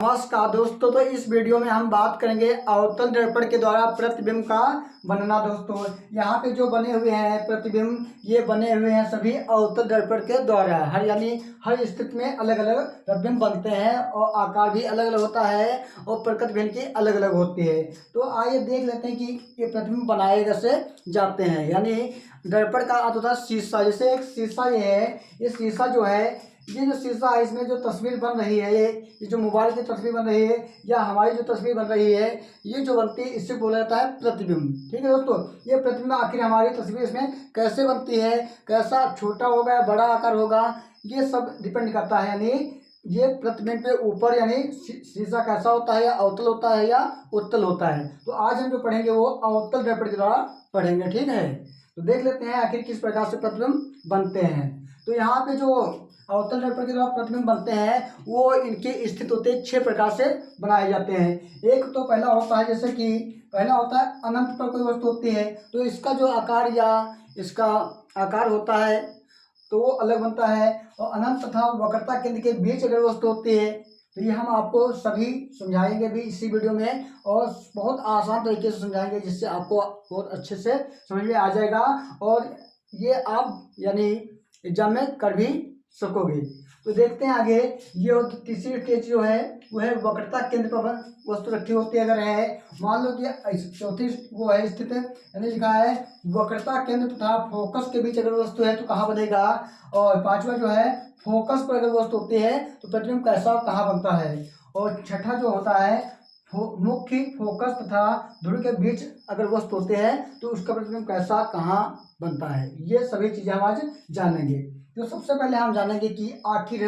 नमस्कार दोस्तों, तो इस वीडियो में हम बात करेंगे अवतल दर्पण के द्वारा प्रतिबिंब का बनना। दोस्तों यहाँ पे जो बने हुए हैं प्रतिबिंब, ये बने हुए हैं सभी अवतल दर्पण के द्वारा। हर स्थिति में अलग अलग प्रतिबिंब बनते हैं और आकार भी अलग अलग होता है और प्रकृति भी इनकी अलग अलग होती है। तो आइए देख लेते हैं कि ये प्रतिबिंब बनाए कैसे जाते हैं। यानी दर्पण का अर्थ होता है शीशा। जैसे एक शीशा ये है, ये शीशा जो है, ये जो शीशा है इसमें जो तस्वीर बन रही है, ये जो मोबाइल की तस्वीर बन रही है या हमारी जो तस्वीर बन रही है, ये जो बनती है इससे बोला जाता है प्रतिबिंब। ठीक है दोस्तों, ये प्रतिबिंब आखिर हमारी तस्वीर इसमें कैसे बनती है, कैसा छोटा होगा या बड़ा आकार होगा, ये सब डिपेंड करता है। यानी ये प्रतिबिंब के ऊपर यानी शीशा कैसा होता है, या अवतल होता है या उत्तल होता है। तो आज हम जो पढ़ेंगे वो अवतल दर्पण के द्वारा पढ़ेंगे। ठीक है, तो देख लेते हैं आखिर किस प्रकार से प्रतिबिंब बनते हैं। तो यहाँ पे जो अवतल दर्पण के द्वारा प्रतिबिंब बनते हैं वो इनके स्थित होते 6 प्रकार से बनाए जाते हैं। एक तो पहला होता है, जैसे कि पहला होता है अनंत पर कोई वस्तु होती है तो इसका जो आकार या इसका आकार होता है तो वो अलग बनता है। और अनंत तथा वक्रता केंद्र के बीच अगर वस्तु होती है तो ये हम आपको सभी समझाएंगे भी इसी वीडियो में, और बहुत आसान तरीके से समझाएंगे जिससे आपको बहुत अच्छे से समझ में आ जाएगा और ये आप यानी एग्जाम में कर भी सकोगे। तो देखते हैं आगे। ये तीसरी स्टेज जो है वो है वक्रता केंद्र पर वस्तु रखी होती है। अगर है मान लो कि चौथी वो है स्थित है, यानी लिखा है वक्रता केंद्र तथा फोकस के बीच अगर वस्तु है तो कहाँ बनेगा। और पांचवा जो है फोकस पर अगर वस्तु होती है तो प्रतिबिंब कैसा कहाँ बनता है। और छठा जो होता है मुख्य फोकस तथा ध्रुव के बीच अगर वस्तु होते हैं तो उसका प्रतिबिंब कैसा कहाँ बनता है। ये सभी चीजें हम आज जानेंगे। तो सबसे पहले हम जानेंगे कि आखिर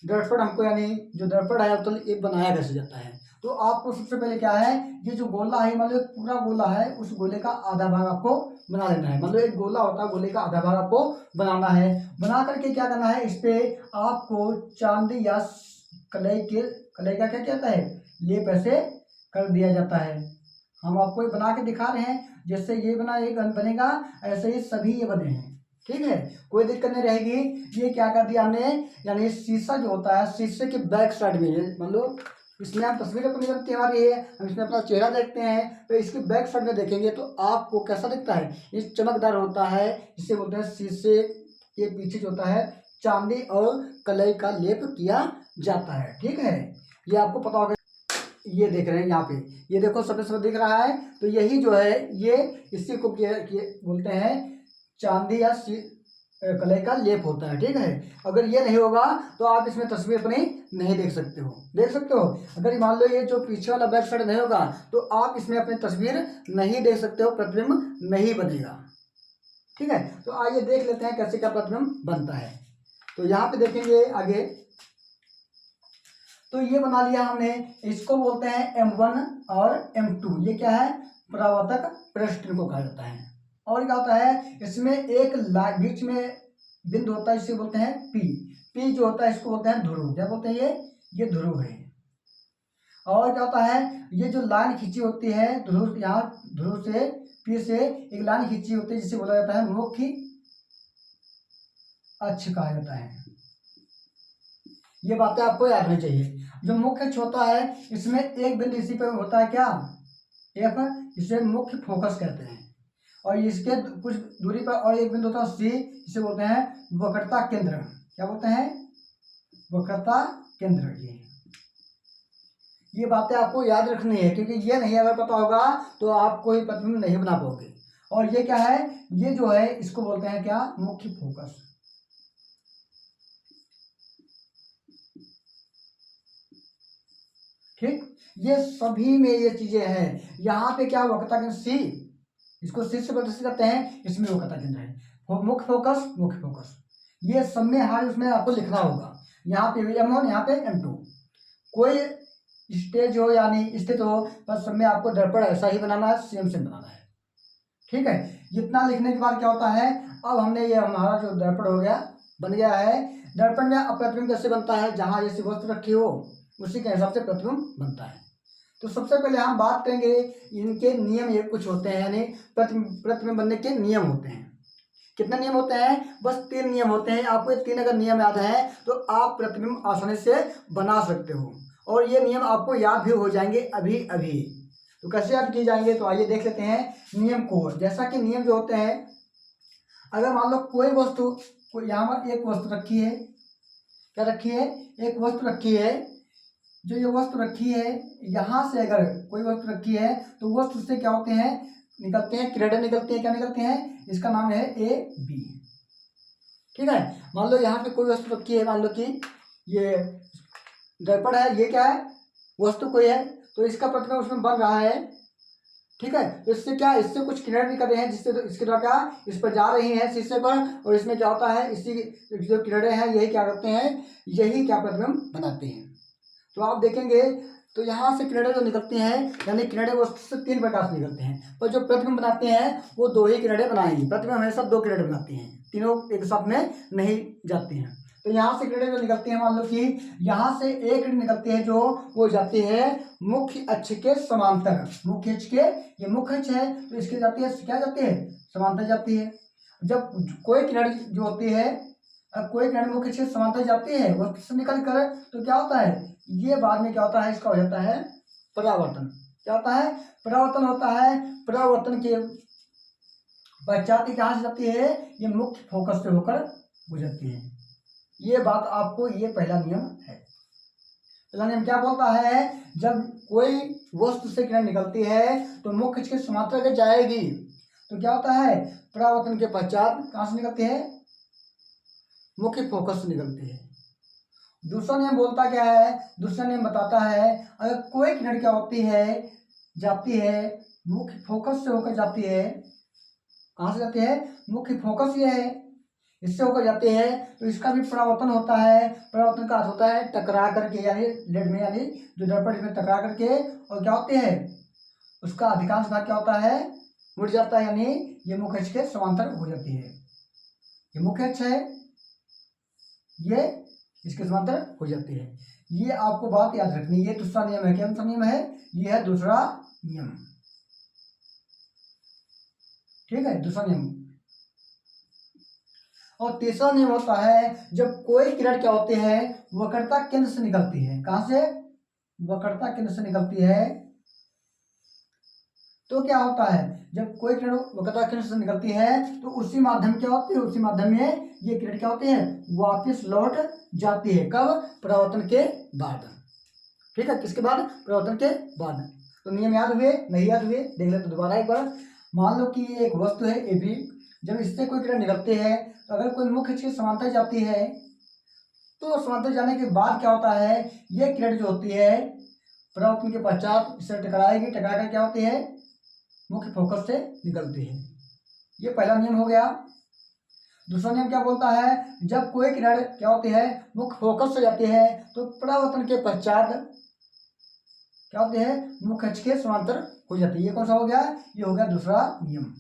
दर्पण हमको यानी जो दर्पण है अवतल ये बनाया कैसे जाता है। तो आपको सबसे पहले क्या है, ये जो गोला है मतलब पूरा गोला है, उस गोले का आधा भाग आपको बना लेना है। मतलब एक गोला होता है, गोले का आधा भाग आपको बनाना है। बना करके क्या करना है, इस पे आपको चांदी या कलई का क्या कहता है, लेप ऐसे कर दिया जाता है। हम आपको ये बना के दिखा रहे हैं, जैसे ये बना ये बनेगा ऐसे ही सभी ये बने हैं। ठीक है, कोई दिक्कत नहीं रहेगी। ये क्या कर दिया हमने, यानी शीशा जो होता है शीशे के बैक साइड में, मतलब इसमें हम तस्वीर अपनी बनती हमारी है, हम इसमें अपना चेहरा देखते हैं तो इसके बैक साइड में देखेंगे तो आपको कैसा दिखता है, ये चमकदार होता है, इसे बोलते हैं शीशे के पीछे जो होता है चांदी और कलई का लेप किया जाता है। ठीक है, ये आपको पता होगा। ये देख रहे हैं यहाँ पे, ये देखो सफेद सफेद दिख रहा है, तो यही जो है ये इसी को बोलते हैं चांदी या कलई का लेप होता है। ठीक है, अगर ये नहीं होगा तो आप इसमें तस्वीर अपनी नहीं देख सकते हो। देख सकते हो, अगर मान लो ये जो पीछे वाला बैक साइड नहीं होगा तो आप इसमें अपनी तस्वीर नहीं देख सकते हो, प्रतिबिंब नहीं बनेगा। ठीक है, तो आइए देख लेते हैं कैसे क्या प्रतिबिंब बनता है। तो यहाँ पे देखेंगे आगे, तो ये बना लिया हमने, इसको बोलते हैं M1 और M2। ये क्या है, परावर्तक पृष्ठ को कहा जाता है। और क्या होता है, इसमें एक बीच में बिंदु होता है जिसे बोलते हैं P जो होता है इसको बोलते हैं ध्रुव। क्या बोलते हैं, ये ध्रुव है। और क्या होता है, ये जो लाइन खींची होती है ध्रुव, यहाँ ध्रुव से P से एक लाइन खींची होती है जिसे बोला जाता है मुख्य अक्ष कहा जाता है। ये बातें आपको याद होनी चाहिए। जो मुख्य अक्ष होता है इसमें एक बिंदु इसी पे होता है क्या, F, इसे मुख्य फोकस कहते हैं। और इसके कुछ दूरी पर और एक बिंदु होता है C, इसे बोलते हैं वक्रता केंद्र। क्या बोलते हैं, वक्रता केंद्र। ये बातें आपको याद रखनी है, क्योंकि ये नहीं अगर पता होगा तो आप कोई प्रतिबिंब नहीं बना पाओगे। और ये क्या है, ये जो है इसको बोलते हैं क्या, मुख्य फोकस। ठीक, ये सभी में ये चीजें हैं। यहाँ पे क्या वक्रता केंद्र C, इसको C से प्रदर्शित करते हैं, इसमें वक्रता केंद्र है। मुख्य फोकस ये सब में हाल उसमें आपको लिखना होगा। यहाँ पे M1, यहाँ पे M2। कोई स्टेज हो यानी स्थित हो, बस सब में आपको दर्पण ऐसा ही बनाना है, सेम बनाना है। ठीक है, जितना लिखने के बाद क्या होता है, अब हमने ये हमारा जो दर्पण हो गया बन गया है। दर्पण में अब प्रतिबिंब कैसे बनता है, जहां जैसी वस्तु रखी हो उसी के हिसाब से प्रतिबिंब बनता है। तो सबसे पहले हम बात करेंगे इनके नियम, ये कुछ होते हैं, यानी प्रतिबिंब बनने के नियम होते हैं। कितने नियम होते हैं, बस 3 नियम होते हैं। आपको ये 3 अगर नियम याद है तो आप प्रतिबिंब आसानी से बना सकते हो। और ये नियम आपको याद भी हो जाएंगे अभी अभी। तो कैसे याद किए जाएंगे, तो आइए देख लेते हैं नियम को। जैसा कि नियम जो होते हैं, अगर मान लो कोई वस्तु, कोई यहाँ पर एक वस्तु रखी है, क्या रखी है, एक वस्तु रखी है, जो ये वस्तु रखी है यहाँ से अगर कोई वस्तु रखी है तो वस्तु से क्या होते हैं, निकलते हैं किरणें निकलती हैं। क्या निकलते हैं, इसका नाम है ए बी। ठीक है, मान लो यहाँ पे कोई वस्तु रखी है, मान लो कि ये दर्पण है, ये क्या है, वस्तु कोई है, तो इसका प्रतिबिंब उसमें बन रहा है। ठीक है, तो इससे क्या, इससे कुछ किरण निकल रहे हैं, जिससे तो इसके द्वारा क्या, इस पर जा रही हैं शीशे पर, और इसमें क्या होता है, इसी जो किरणें हैं यही क्या करते हैं, यही क्या प्रतिबिंब बनाते हैं। तो आप देखेंगे तो यहाँ से किरणें जो निकलती हैं, यानी किरणें वस्तु से 3 प्रकार से निकलते हैं, पर जो प्रतिबिंब बनाते हैं वो 2 ही किरणें बनाएंगी। प्रतिबिंब हमेशा 2 किरणें बनाते हैं, तीनों एक साथ में नहीं जाती हैं। तो यहाँ से किरणें जो निकलती हैं, मान लो कि यहाँ से एक किरण निकलती है जो वो जाती है मुख्य अक्ष के समांतर। मुख्य अक्ष के, ये मुख्य अक्ष है तो इसके जाती है, क्या जाती है, समांतर जाती है। जब कोई किरण जो होती है, अब कोई किरण मुख्य अक्ष के समांतर जाती है वस्तु से निकल कर, तो क्या होता है, ये बाद में क्या होता है, इसका हो जाता है परावर्तन। क्या होता है, परावर्तन होता है। परावर्तन के पश्चात कहाँ से जाती है, ये मुख्य फोकस से होकर गुजरती है। ये बात आपको, ये पहला नियम है। पहला नियम क्या बोलता है, जब कोई वस्तु से किरण निकलती है तो मुख्य अक्ष के समांतर अगर जाएगी तो क्या होता है, परावर्तन के पश्चात कहाँ से निकलती है, मुख्य फोकस से निकलती है। दूसरा नियम बोलता क्या है, दूसरा नियम बताता है, अगर कोई किरण क्या होती है, जाती है मुख्य फोकस से होकर जाती है, कहाँ से जाती है, मुख्य फोकस ये है, इससे होकर जाती है, तो इसका भी परावर्तन होता है। परावर्तन का अर्थ होता है टकरा करके, यानी लेड में, यानी जो दर्पण इसमें टकरा करके, और क्या होती है, उसका अधिकांश भाग क्या होता है, मुड़ जाता है, यानी ये मुख्य अक्ष के समांतर हो जाती है। ये मुख्य अक्ष है, ये इसके समांतर हो जाती है। ये आपको बात याद रखनी है। ये दूसरा नियम है। कौन सा नियम है, ये है दूसरा नियम। ठीक है, दूसरा नियम। और तीसरा नियम होता है, जब कोई किरण क्या होती है, वक्रता केंद्र से निकलती है। कहां से, वक्रता केंद्र से निकलती है, तो क्या होता है, जब कोई किरण वक्रता केंद्र से निकलती है तो उसी माध्यम क्या होती है, उसी माध्यम में ये किरण क्या होती है, वापस लौट जाती है। कब, परावर्तन के बाद। ठीक है, किसके बाद, परावर्तन के बाद। तो नियम याद हुए, नहीं याद हुए, देख लेते दोबारा एक बार। मान लो कि ये एक वस्तु है ए बी, जब इससे कोई किरण निकलती है तो अगर कोई मुख्य अक्ष के समांतर जाती है, तो समांतर जाने के बाद क्या होता है, ये किरण जो होती है परावर्तन के पश्चात इससे टकराएगी, टकरा कर क्या होती है, मुख्य फोकस से निकलती है। ये पहला नियम हो गया। दूसरा नियम क्या बोलता है, जब कोई किरण क्या होती है, मुख्य फोकस से जाती है, तो परावर्तन के पश्चात क्या होती है, मुख्य अक्ष के समांतर हो जाती है। ये कौन सा हो गया, ये हो गया दूसरा नियम।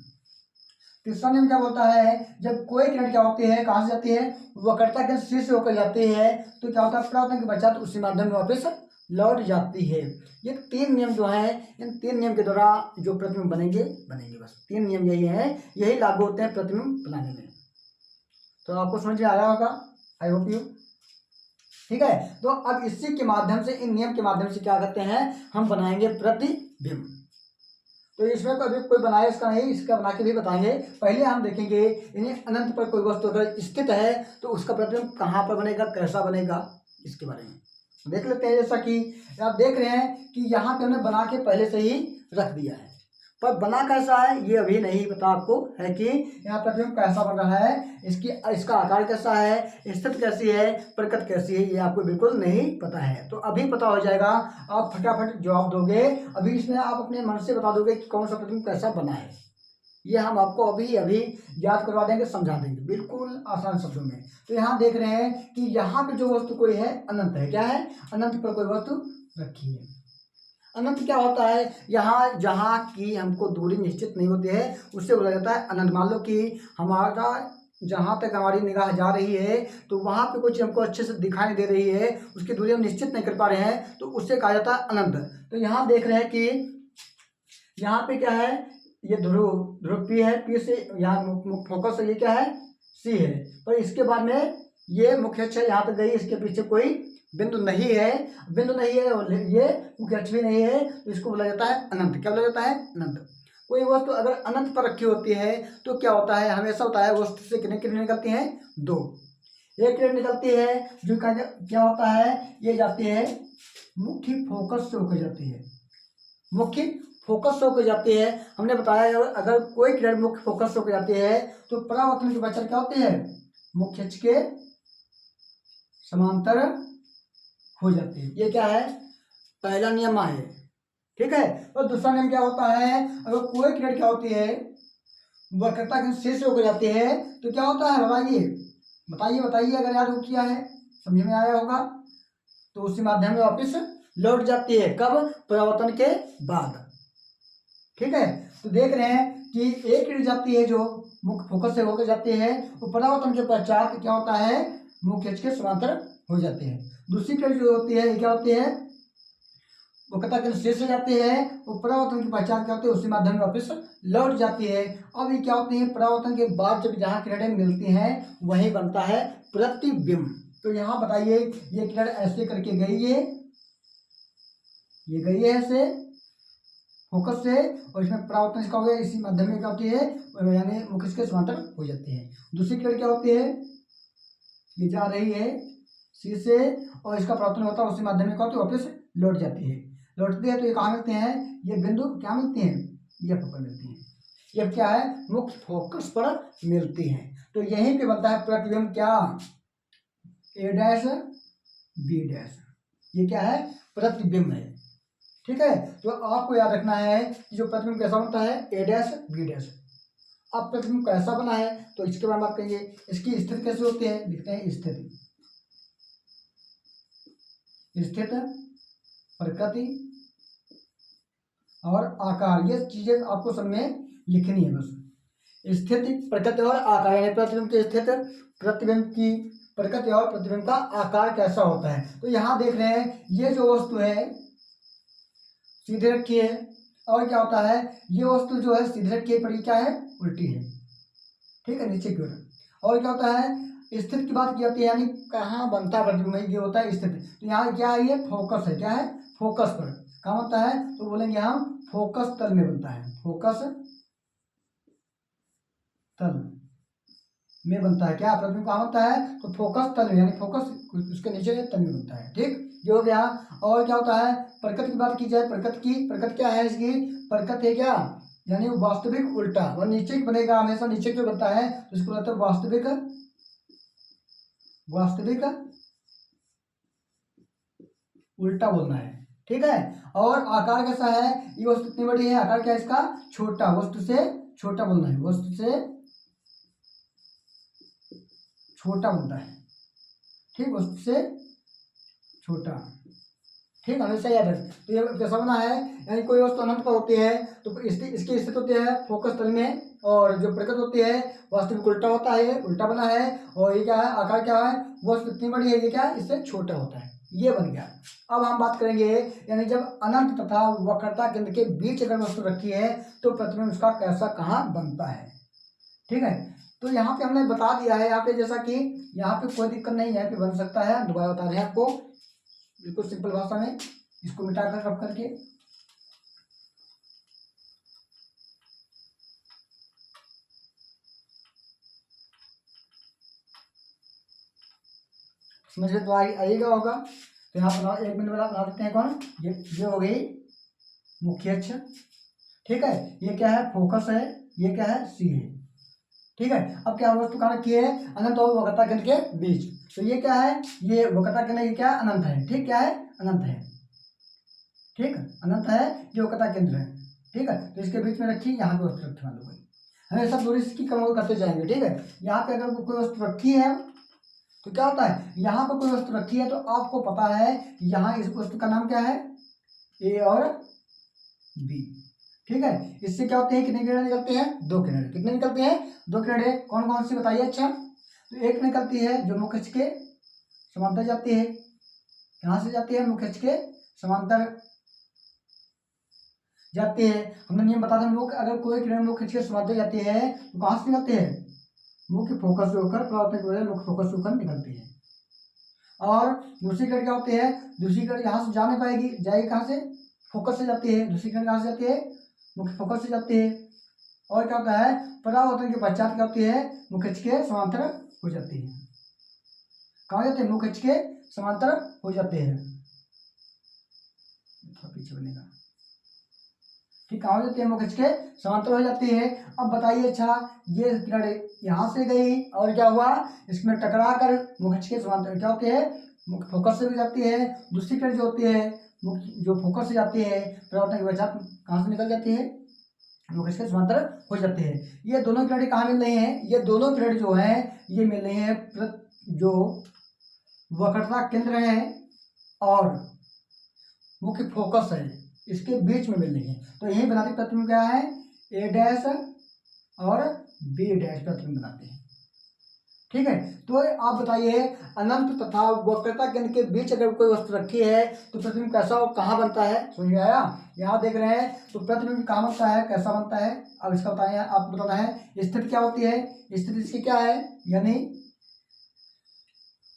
तीसरा नियम क्या बोलता है, जब कोई किरण क्या होती है, कहाँ से जाती है, वक्रता के शीर्ष से होकर जाती है, तो क्या होता है, परावर्तन के पश्चात उसी माध्यम में वापस लौट जाती है। ये 3 नियम जो है, इन 3 नियम के द्वारा जो प्रतिबिंब बनेंगे, बस 3 नियम यही है, यही लागू होते हैं प्रतिबिंब बनाने में। तो आपको समझ में आया होगा, आई होप यू। ठीक है, तो अब इसी के माध्यम से, इन नियम के माध्यम से क्या करते हैं, हम बनाएंगे प्रतिबिंब। तो इसमें कभी कोई बनाए इसका नहीं, इसका बना के भी बताएंगे। पहले हम देखेंगे इन्हें, अनंत पर कोई वस्तु अगर स्थित है तो उसका प्रतिबिंब कहाँ पर बनेगा, कैसा बनेगा, इसके बारे में देख लेते हैं। जैसा कि आप देख रहे हैं कि यहाँ पे हमने बना के पहले से ही रख दिया है, पर बना कैसा है ये अभी नहीं पता आपको, है कि यहाँ प्रतिबिंब कैसा बन रहा है, इसका आकार कैसा है, स्थिति कैसी है, प्रकृति कैसी है, ये आपको बिल्कुल नहीं पता है। तो अभी पता हो जाएगा, आप फटाफट जवाब दोगे। अभी इसमें आप अपने मन से बता दोगे कि कौन सा प्रतिबिंब कैसा बना है। ये हम आपको अभी अभी याद करवा देंगे, समझा देंगे बिल्कुल आसान शब्दों में। तो यहाँ देख रहे हैं कि यहाँ पे जो वस्तु कोई है, अनंत है। क्या है, अनंत पर कोई वस्तु रखी है। अनंत क्या होता है, यहाँ जहाँ की हमको दूरी निश्चित नहीं होती है उससे बोला जाता है अनंत। मान लो कि हमारा जहाँ तक हमारी निगाह जा रही है तो वहाँ पे कुछ हमको अच्छे से दिखाई दे रही है, उसकी दूरी हम निश्चित नहीं कर पा रहे हैं, तो उससे कहा जाता है अनंत। तो यहाँ देख रहे हैं कि यहाँ पे क्या है, ये ध्रुव पी है, पी से यहाँ फोकस है, ये क्या है, सी है, पर इसके बाद में ये मुख्य अक्ष यहाँ तक गई, इसके पीछे कोई बिंदु नहीं है, बिंदु नहीं है और ये मुख्य अक्ष भी नहीं है, तो इसको बोला जाता है अनंत। क्या बोला जाता है? अनंत। कोई वस्तु अगर अनंत पर रखी होती है तो क्या होता है, हमेशा होता है वस्तु से कितनी किरणें निकलती हैं? दो। एक किरण निकलती है जो क्या होता है, ये जाती है मुख्य फोकस से होकर जाती है, मुख्य फोकस से होकर जाती है। हमने बताया अगर कोई किरण मुख्य फोकस से होकर जाती है तो परावर्तन की पहचान क्या होती है? मुख्य अक्ष के समांतर हो जाती है। ये क्या है? पहला नियम है, ठीक है। और दूसरा नियम क्या होता है, अगर कोई किरण क्या होती है वक्रता के शीर्ष से होकर जाती है तो क्या होता है? बताइए बताइए बताइए, अगर याद हो किया है, समझ में आया होगा, तो उसी माध्यम में वापस लौट जाती है। कब? परावर्तन के बाद, ठीक है। तो देख रहे हैं कि एक किरण जाती है जो मुख्य फोकस से होकर जाती है, वो परावर्तन के पश्चात क्या होता है? मुख्य अक्ष के समांतर हो जाते हैं। दूसरी किरण जो होती है, क्या होती है? वक्रता के शीर्ष से जाती है, वो परावर्तन की पहचान क्या होती है? उसी माध्यम में वापस लौट जाती है। अब ये क्या होती है? परावर्तन के बाद जब जहाँ किरणें मिलती हैं वहीं बनता है प्रतिबिंब। तो यहाँ बताइए, ये किरण ऐसे करके गई है, ये गई है ऐसे फोकस से, और इसमें परावर्तन इसका हो गया, इसी माध्यम में क्या होती है? यानी मुख्य के समांतर हो जाती है। दूसरी किरण क्या होती है? ये जा रही है सी से और इसका परावर्तन होता है, उसी माध्यम में क्या होती है? वापस लौट जाती है। लौटती है तो ये कहाँ मिलते हैं? ये बिंदु क्या मिलती हैं? ये पर मिलती हैं। ये क्या है? मुख्य फोकस पर मिलती हैं। तो यहीं पे बनता है प्रतिबिंब। क्या? ए डैश बी डैश। ये क्या है? प्रतिबिंब है, ठीक है। तो आपको याद रखना है कि जो प्रतिबिंब कैसा बनता है? ए डैश बी डैश। अब प्रतिबिंब कैसा बना है तो इसके बारे में बात करेंगे। इसकी स्थिति कैसे होती है? लिखते हैं स्थिति, स्थित, प्रकृति और आकार। ये चीजें आपको सब में लिखनी है बस। स्थिति, प्रकृति और आकार, यानी प्रतिबिंब की स्थिति, प्रतिबिंब की प्रकृति और प्रतिबिंब का आकार कैसा होता है। तो यहाँ देख रहे हैं ये जो वस्तु है सीधे रखी है, और क्या होता है? ये वस्तु जो है सीधे रखी है पर ये क्या है? उल्टी है, ठीक है, नीचे की ओर। और क्या होता है? स्थिति की बात की जाती है, यानी कहाँ बनता है प्रतिबिंब, ये होता है स्थिति। तो यहाँ क्या है? ये फोकस है। क्या है? फोकस पर कहाँ बनता है? तो बोलेंगे हम फोकस तल में बनता है, फोकस तल में बनता है। क्या प्रतिबिंब कहाँ बनता है? तो फोकस तल में, यानी फोकस उसके नीचे तल में बनता है, ठीक, ये हो गया। और क्या होता है? प्रकृति की बात की जाए, प्रकृति क्या है इसकी? प्रकृति है क्या? यानी वास्तविक उल्टा, वह नीचे बनेगा, हमेशा नीचे क्यों बनता है? तो इसको बोलते हैं वास्तविक, वास्तविक उल्टा बोलना है, ठीक है। और आकार कैसा है? ये वस्तु इतनी बड़ी है, आकार क्या है इसका? छोटा, वस्तु से छोटा बोलना है, वस्तु से छोटा बनता है, ठीक, वस्तु से छोटा, ठीक, हमेशा याद है। तो ये कैसा बना है? यानी कोई वस्तु अनंत पर होती है तो इसकी स्थिति होती है फोकस तल में, और जो प्रकृति होती है वास्तविक उल्टा होता है, उल्टा बना है। और ये क्या है? आकार क्या है? वस्तु इतनी बड़ी है, ये क्या है? इससे छोटा होता है, ये बन गया। अब हम बात करेंगे, यानी जब अनंत तथा वक्रता केंद्र के बीच अगर वस्तु रखी है तो प्रतिबिंब उसका कैसा कहाँ बनता है, ठीक है। तो यहाँ पे हमने बता दिया है, यहाँ पे जैसा कि यहाँ पे कोई दिक्कत नहीं है कि बन सकता है, दोबारा बता रहे हैं आपको बिल्कुल सिंपल भाषा में, इसको मिटाकर रख करके। समझ में तो आएगा होगा। तो यहाँ पर 1 मिनट बना देते हैं। कौन? ये हो गई मुख्य अक्ष, ठीक है। ये क्या है? फोकस है। ये क्या है? सी है, ठीक है। अब क्या वस्तु कहाँ रखी है? अनंत और वक्रता केंद्र के बीच। तो ये क्या है? ये वक्रता केंद्र, ये क्या है? अनंत है, ठीक, क्या है? अनंत है, ठीक, अनंत है, ये वक्रता केंद्र है, ठीक है। तो इसके बीच में रखी, यहाँ पे वस्तु रखी मान लो, हमेशा दूरी इसकी कम करते जाएंगे, ठीक है। यहाँ पे अगर कोई वस्तु रखी है तो क्या होता है? यहाँ पर कोई वस्तु रखी है तो आपको पता है यहाँ इस वस्तु का नाम क्या है? ए और बी, ठीक है। इससे क्या होते हैं? कितने किरणें निकलते हैं? 2 किरणें। कितने निकलते हैं? 2 किरणें। कौन कौन सी बताइए? अच्छा, तो एक निकलती है जो मुख्य अक्ष के समांतर जाती है। कहाँ से जाती है? मुख्य अक्ष के समांतर जाती है। हमने नियम बता दिया, अगर कोई किरण मुख्य अक्ष के समांतर जाती है तो कहाँ से निकलती है? मुख्य फोकस से होकर, परावर्तन की वजह मुख्य फोकस से होकर निकलती है। और दूसरी किरण क्या होती है, दूसरी किरण यहाँ से जा नहीं पाएगी, जाएगी कहाँ से, फोकस से जाती है। दूसरी किरण कहाँ से जाती है, मुख्य फोकस से जाती है। और क्या होता है, परावर्तन के पश्चात क्या होती है, मुख्य अक्ष के समांतर हो जाती है। कहाँ जाते हैं, मुख्य अक्ष के समांतर हो जाते हैं। थोड़ा पीछे बनेगा, ठीक, कहाँ हो जाती है, मुख्य अक्ष के समांतर हो जाती है। अब बताइए, अच्छा ये किरण यहाँ से गई और क्या हुआ, इसमें टकरा कर मुख्य अक्ष के समांतर क्या होती है, मुख्य फोकस से भी जाती है। दूसरी किरण जो होती है, मुख्य जो फोकस से जाती है, परावर्तन के पश्चात कहाँ से निकल जाती है, मुख्य अक्ष के समांतर हो जाती है। ये दोनों किरण कहाँ मिल रही हैं, ये दोनों किरण जो है ये मिल रही है जो वक्रता केंद्र है और मुख्य फोकस है, इसके बीच में मिल रही है। तो यही बनाती प्रतिबिंब क्या है, ए डैश और बी डैश प्रतिबिंब बनाते हैं। ठीक है, तो आप बताइए, अनंत तथा वक्रता केंद्र के बीच अगर कोई वस्तु रखी है तो प्रतिबिंब कैसा और कहाँ बनता है, समझ में आया। यहाँ देख रहे हैं, तो प्रतिबिंब कहाँ बनता है, कैसा बनता है, अब इसका बताएं, आपको बताना है स्थिति क्या होती है। स्थिति इसकी क्या है, यानी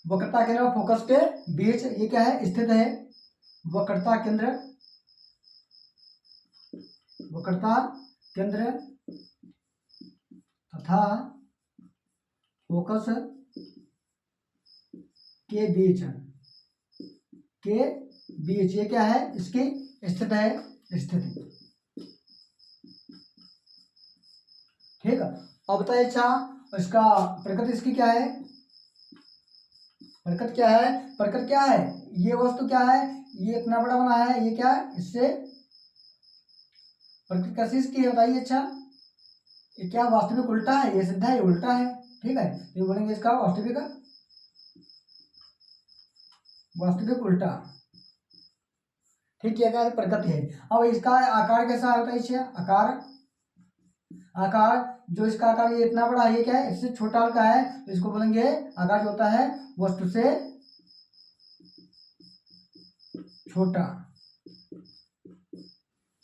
वक्रता केंद्र और फोकस के बीच ये क्या है, स्थित है। वक्रता केंद्र तथा फोकस के बीच ये क्या है, इसकी स्थित है, स्थिति। ठीक है, अब बताइए, अच्छा इसका प्रकृति इसकी क्या है, प्रकृति क्या है, ये वस्तु क्या है, ये इतना बड़ा बना है, ये क्या है, इससे प्रकृति कैसी इसकी है बताइए। अच्छा ये क्या वास्तविक उल्टा है, ये सीधा है, ये उल्टा है। ठीक है, तो ये बोलेंगे इसका वास्तविक उल्टा। ठीक है, क्या प्रकृति है। अब इसका आकार कैसा होता है, इससे आकार जो इसका आकार ये इतना बड़ा है, ये क्या है, इससे छोटा हल्का है, तो इसको बोलेंगे आकार जो होता है वस्तु से छोटा,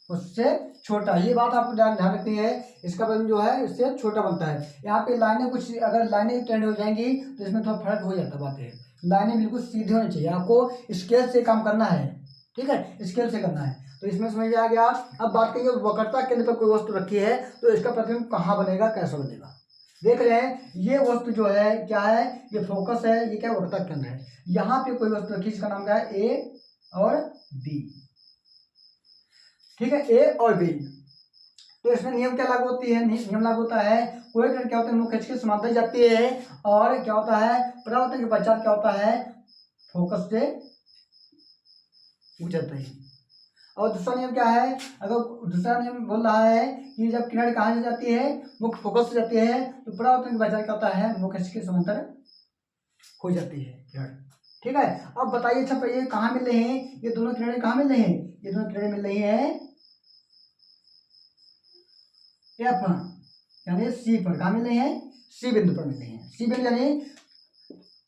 उससे छोटा। ये बात आपको ध्यान रखनी है, इसका वजन जो है इससे छोटा बनता है। यहाँ पे लाइनें कुछ अगर लाइनें टेढ़ी हो जाएंगी तो इसमें थोड़ा फर्क हो जाता है। बात है, लाइनें बिल्कुल सीधी होनी चाहिए, आपको स्केल से काम करना है। ठीक है, स्केल से करना है, तो इसमें समझ आ गया। अब बात करिए, वक्रता केंद्र पर कोई वस्तु रखी है तो इसका प्रतिबिंब कहाँ बनेगा, कैसा बनेगा। देख रहे हैं, ये वस्तु जो है क्या है, ये फोकस है, ये क्या वक्रता केंद्र है। यहाँ पे कोई वस्तु रखी, इसका नाम क्या है, ए और बी। ठीक है, ए और बी, तो इसमें नियम क्या लागू होती है, नियम लागू होता है, कोई किरण क्या होता है, मुख्य अक्ष के समांतर जाती है, और क्या होता है, परावर्तन के पश्चात क्या होता है, फोकस से उठ जाता है। और दूसरा नियम क्या है, अगर दूसरा नियम बोल रहा है कि जब किरण कहाँ से जाती है, मुख्य फोकस से जाती है, तो परावर्तन के पश्चात क्या होता है, मुख्य अक्ष के समांतर हो जाती है किरण। ठीक है, अब बताइए, अच्छा ये कहाँ मिल रहे हैं, ये दोनों किरणें कहाँ मिल रही हैं, ये दोनों किरणें मिल रही हैं एफ यानी सी पर। कहाँ मिल रही है, सी बिंदु पर मिल रही है। सी बिंदु यानी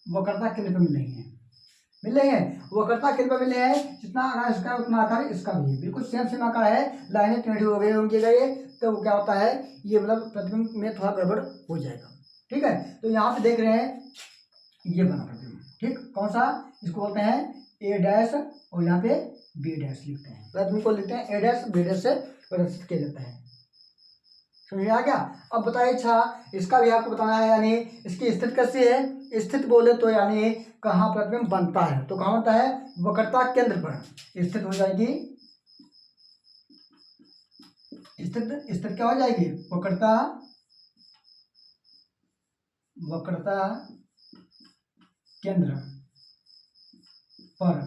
वक्रता केंद्र पर मिल रही है, वक्रता केंद्र पर मिल रहे हैं। जितना आकार इसका उतना आकार इसका भी है, बिल्कुल सेम आकार है। लाइनें टेढ़ी हो गई होंगी तो वो क्या होता है, ये मतलब प्रतिबिंब में थोड़ा गड़बड़ हो जाएगा। ठीक है, तो यहाँ पे देख रहे हैं, ये बना प्रतिबिंब। ठीक, कौन सा, इसको बोलते हैं ए डैश और यहाँ पे बी डैश लिखते हैं, प्रतिबिंब को लिखते हैं ए डैश बी डैश से प्रदर्शित किया जाता है। समझ आ गया। अब बताइए, अच्छा इसका भी आपको बताना है, यानी इसकी स्थिति कैसी है। स्थिति बोले तो यानी कहाँ प्रतिबिंब बनता है, तो कहाँ बनता है, वक्रता केंद्र पर स्थित हो जाएगी। स्थित क्या हो जाएगी, वक्रता केंद्र पर।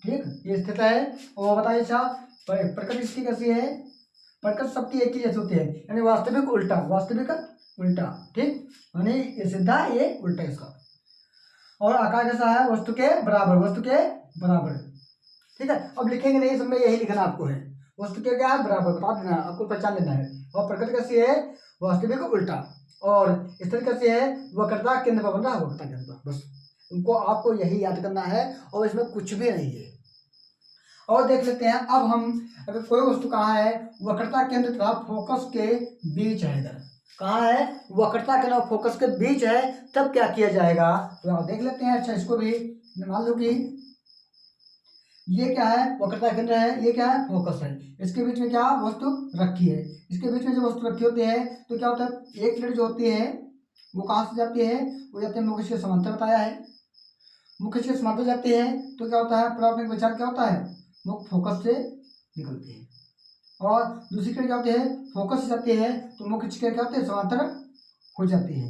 ठीक, ये स्थित है। और बताइए, अच्छा प्रकृति इसकी कैसी है, प्रकृति सबकी एक ही जैसी होती है, यानी वास्तविक उल्टा। ठीक, यानी ये सीधा, ये उल्टा इसका। और आकार कैसा है, वस्तु के बराबर। ठीक है, अब लिखेंगे नहीं, इसमें यही लिखना आपको है, वस्तु के क्या है, बराबर बता देना, आपको पहचान लेना है। और प्रकृति कैसी है, वास्तविक उल्टा। और स्थिति कैसी है, वक्रता केंद्र पर बन रहा है, वक्रता केंद्र पर। बस उनको आपको यही याद करना है, और इसमें कुछ भी नहीं है। और देख लेते हैं, अब हम अगर कोई वस्तु कहाँ है, वक्रता केंद्र तथा फोकस के बीच है, इधर कहाँ है, वक्रता केंद्र और फोकस के बीच है, तब क्या किया जाएगा, तो आप देख लेते हैं। अच्छा इसको भी मान लो कि ये क्या है, वक्रता केंद्र है, ये क्या है, फोकस है। इसके बीच में क्या वस्तु रखी है, इसके बीच में जो वस्तु रखी होती है तो क्या होता है, एक प्लेट जो होती है वो कहाँ से जाती है, वो जाती है मुख्य के समांतर, बताया है। मुख्य के समांतर जाती है तो क्या होता है, प्राथमिक विचार क्या होता है, मुख्य फोकस से निकलती है। और दूसरी प्लेट क्या होती है, फोकस से जाती है तो मुख्य के क्या होते हैं, समांतर हो जाती है।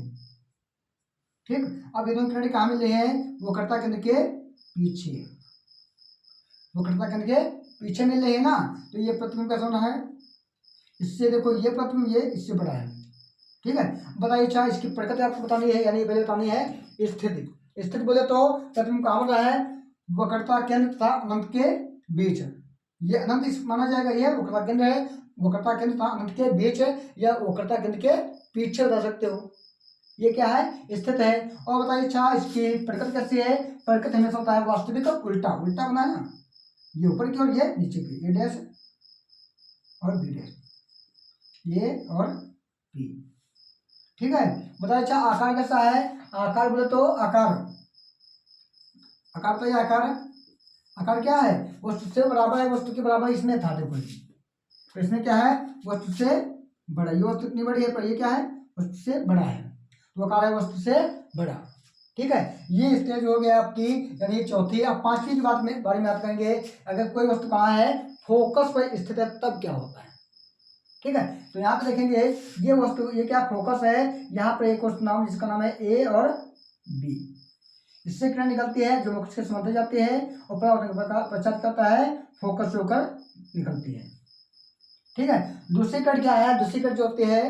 ठीक, अब ये दोनों किनारे कहाँ मिल रहे हैं, वक्रता केंद्र के पीछे, वक्रता केंद्र के पीछे मिल रहे हैं ना। तो ये प्रतिबिंब कैसा होना है, इससे देखो ये प्रतिबिंब ये इससे बड़ा है। ठीक है, बताइए चाहे इसकी प्रकृति आपको बतानी है, यानी पहले बतानी है स्थिति। स्थिति बोले तो प्रतिबिंब कहाँ बना है, वक्रता केंद्र तथा अनंत के बीच। ये अनंत माना जाएगा, ये वक्रता केंद्र है, वक्रता केंद्र तथा अनंत के बीच है, या वक्रता केंद्र के पीछे बता सकते हो। ये क्या है, स्थित है। और बताइए अच्छा इसकी प्रकृति कैसी है, प्रकृति हमेशा होता है वास्तविक उल्टा, उल्टा बना है ना, ये ऊपर की ओर ये नीचे की, ए डैश और बी डैश, ये और बी। ठीक है, बताइए अच्छा आकार कैसा है, आकार बोले तो आकार, आकार बताइए आकार, आकार क्या है, वस्तु से बराबर है, वस्तु के बराबर इसमें था देखो, तो इसमें क्या है, वस्तु से बड़ा, ये वस्तु इतनी बड़ी है पर ये क्या है, वस्तु से बड़ा है, तो आकार है वस्तु से बड़ा। ठीक है, ये स्टेज हो गया आपकी, यानी चौथी। अब पांचवी की बात में बारे में बात करेंगे, अगर कोई वस्तु कहाँ है, फोकस पर स्थित है तब क्या होता है। ठीक है, तो यहाँ पे देखेंगे ये वस्तु, ये क्या फोकस है, यहाँ पर एक वस्तु नाम जिसका नाम है ए और बी, इससे किरण निकलती है जो मुख्य के समांतर जाती है और पश्चात करता है फोकस से होकर निकलती है। ठीक है, दूसरी कट क्या है, दूसरी कट जो होती है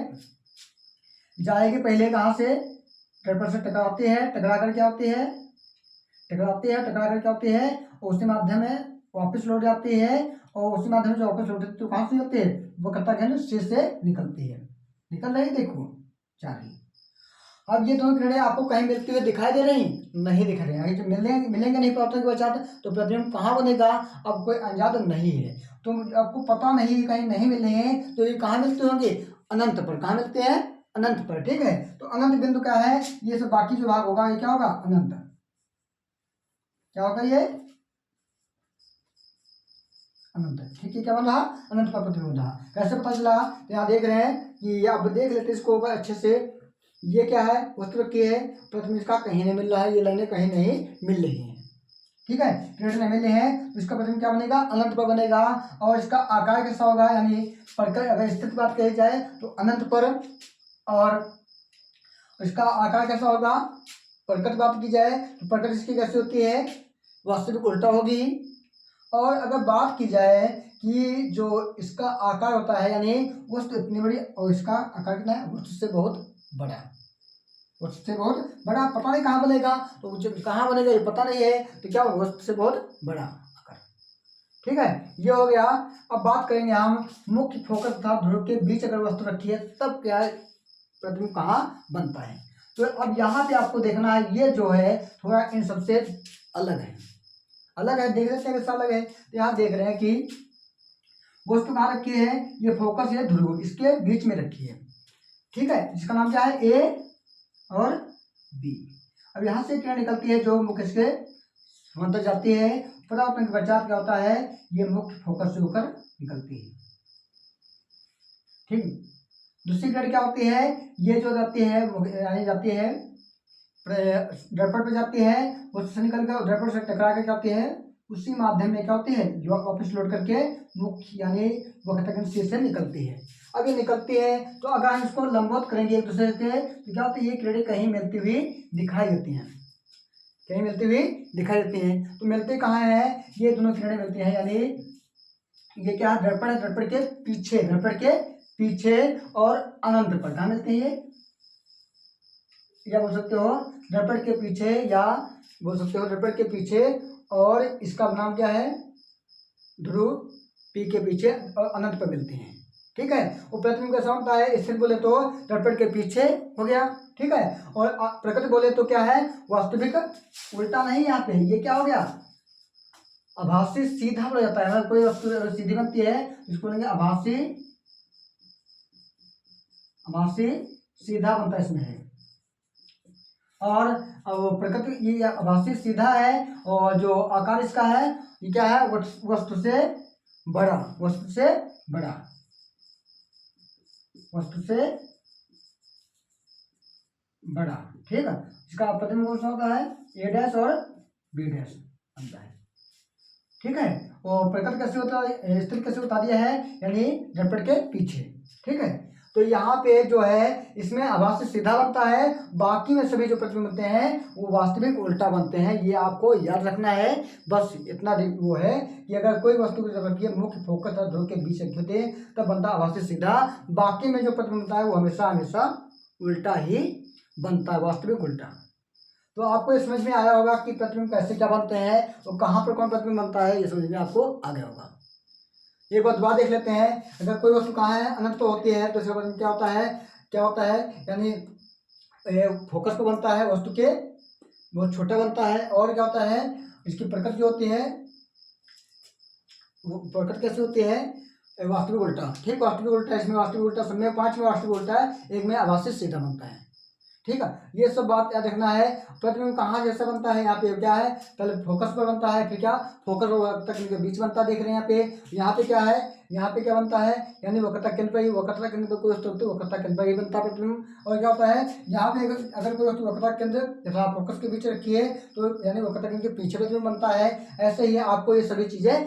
जाएगी पहले कहाँ से, दर्पण से टकराती है, टकरा कर क्या होती है, टकराती है, टकरा कर क्या होती है, और उसी माध्यम में वापस लौट जाती है, और उसी माध्यम से वापस लौटती है तो कहाँ से निकलती है, वक्रता केंद्र शीर्ष से निकलती है। निकल रही देखो चार ही। अब ये दोनों किरणें आपको कहीं मिलती हुई दिखाई दे रही, नहीं दिख रही है, मिलेंगे नहीं प्राथमिक विचार, तो प्रतिबिंब कहाँ बनेगा, अब कोई अंजाद नहीं है, तो आपको पता नहीं कहीं नहीं मिले हैं, तो ये कहाँ मिलते होंगे, अनंत पर। कहाँ मिलते हैं, अनंत पर। ठीक है, तो अनंत बिंदु क्या है, ये सब बाकी जो भाग होगा ये क्या होगा, अनंत, क्या होगा ये, अनंत। ठीक है, क्या बन रहा, अनंत पर प्रतिबिंब रहा। कैसे पता चला, तो यहाँ देख रहे हैं कि अब देख लेते इसको अच्छे से, ये क्या है, वस्तु रखी है, प्रतिबिंब इसका कहीं नहीं मिल रहा है, ये लाइनें कहीं नहीं मिल रही हैं। ठीक है, किरण नहीं मिले हैं तो इसका प्रतिबिंब क्या बनेगा, अनंत पर बनेगा। और इसका आकार कैसा होगा, यानी प्रकृति, अगर स्थित बात कही जाए तो अनंत पर, और इसका आकार कैसा होगा, प्रकृति बात की जाए तो प्रकृति इसकी कैसी होती है, वास्तविक उल्टा होगी। और अगर बात की जाए कि जो इसका आकार होता है, यानी वस्तु इतनी बड़ी और इसका आकार कितना है, वस्तु से बहुत बड़ा, वस्तु से बहुत बड़ा, पता नहीं कहाँ बनेगा, तो जब कहाँ बनेगा ये पता नहीं है, तो क्या वस्तु से बहुत बड़ा आकार। ठीक है, ये हो गया। अब बात करेंगे हम मुख्य फोकस तथा ध्रुव के बीच अगर वस्तु रखी है तब क्या प्रतिबिंब कहाँ बनता है। तो अब यहाँ पे आपको देखना है, ये जो है थोड़ा इन सबसे अलग है, अलग है, देख लेते हैं कैसा अलग है। तो यहाँ देख रहे हैं कि वस्तु कहाँ रखी है, ये फोकस है ध्रुव, इसके बीच में रखी है। ठीक है, जिसका नाम क्या है, ए और बी। अब यहाँ से क्या निकलती है, जो मुख्य के समांतर जाती है, पता अपने बचाव क्या होता है, ये मुख्य फोकस से होकर निकलती है। ठीक, दूसरी ग्रेड क्या होती है, ये जो जाती है यानी जाती है दर्पण पे जाती है, उससे निकल कर दर्पण से टकरा के क्या होती है, उसी माध्यम में क्या होती है, वापस लौट करके मुख्य यानी वक्रता केंद्र शीर्ष से निकलती है। अब ये निकलती है तो अगर हम इसको लंबवत करेंगे एक दूसरे के, तो क्या होता है, ये किरणें कहीं मिलती हुई दिखाई देती हैं, कहीं मिलती हुई दिखाई देती हैं। तो मिलती कहाँ है, ये दोनों किरणें मिलती हैं, यानी ये क्या दर्पण है, दर्पण के पीछे, दर्पण के पीछे और अनंत पर कहाँ मिलती है, या बोल सकते हो दर्पण के पीछे, या बोल सकते हो दर्पण के पीछे, और इसका नाम क्या है, ध्रुव पी के पीछे और अनंत पर मिलते हैं। ठीक है, वो प्रतिबिंब कैसा होता है, स्थिर बोले तो दर्पण के पीछे हो गया। ठीक है, और प्रकृति बोले तो क्या है, वास्तविक उल्टा नहीं, यहाँ पे ये क्या हो गया, आभासी सीधा बोला जाता है। अगर कोई वस्तु सीधी बनती है इसको बोलेंगे आभासी, आभासी सीधा बनता है इसमें है। और वो प्रकृति ये आभासी सीधा है और जो आकार इसका है ये क्या है, वस्तु से बड़ा, वस्तु से बड़ा, वस्तु से बड़ा। ठीक है, इसका प्रतिबिंब कौन सा होता है, ए डैश और बी डैश बनता है। ठीक है, और प्रकट कैसे होता है, स्थिर कैसे बता दिया है, यानी दर्पण के पीछे। ठीक है, तो यहाँ पे जो है इसमें आभासी सीधा बनता है, बाकी में सभी जो प्रतिबिंब बनते हैं वो वास्तविक उल्टा बनते हैं। ये आपको याद रखना है, बस इतना वो है कि अगर कोई वस्तु की रखी है मुख्य फोकस और ध्रुव के बीच होते तब बनता है आभासी सीधा, बाकी में जो प्रतिबिंब बनता है वो हमेशा हमेशा उल्टा ही बनता है, वास्तविक उल्टा। तो आपको ये समझ में आया होगा कि प्रतिबिंब कैसे क्या बनते हैं और कहाँ पर कौन प्रतिबिंब बनता है, ये समझ में आपको आ गया होगा। एक बात दोबारा देख लेते हैं, अगर कोई वस्तु कहाँ है, अनंत तो होती है, तो इसका मतलब क्या होता है, क्या होता है, यानी फोकस पे बनता है, वस्तु के बहुत छोटा बनता है, और क्या होता है इसकी प्रकृति जो होती है वो प्रकृति कैसे होती है, वास्तविक उल्टा। ठीक, वास्तविक उल्टा, इसमें वास्तविक उल्टा, सब में 5 में वास्तविक उल्टा है, एक में आभासी सीधा बनता है। ठीक है, ये सब बात याद रखना है। प्रतिबिंब कहाँ जैसे बनता है, यहाँ पे क्या है, पहले फोकस पर बनता है, फिर क्या फोकस और वक्रता केंद्र के बीच बनता है, देख रहे हैं यहाँ पे। यहाँ पे क्या है, यहाँ पे क्या बनता है, यानी वक्रता केंद्र पर ही, वक्रता केंद्र पर कोई वस्तु होती है वक्रता केंद्र पर ही बनता है प्रतिबिंब। और क्या होता है, यहाँ पे अगर कोई वस्तु वक्रता केंद्र तथा फोकस के बीच रखी है तो यानी वक्रता केंद्र के पीछे प्रतिबिंब बनता है। ऐसे ही आपको ये सभी चीजें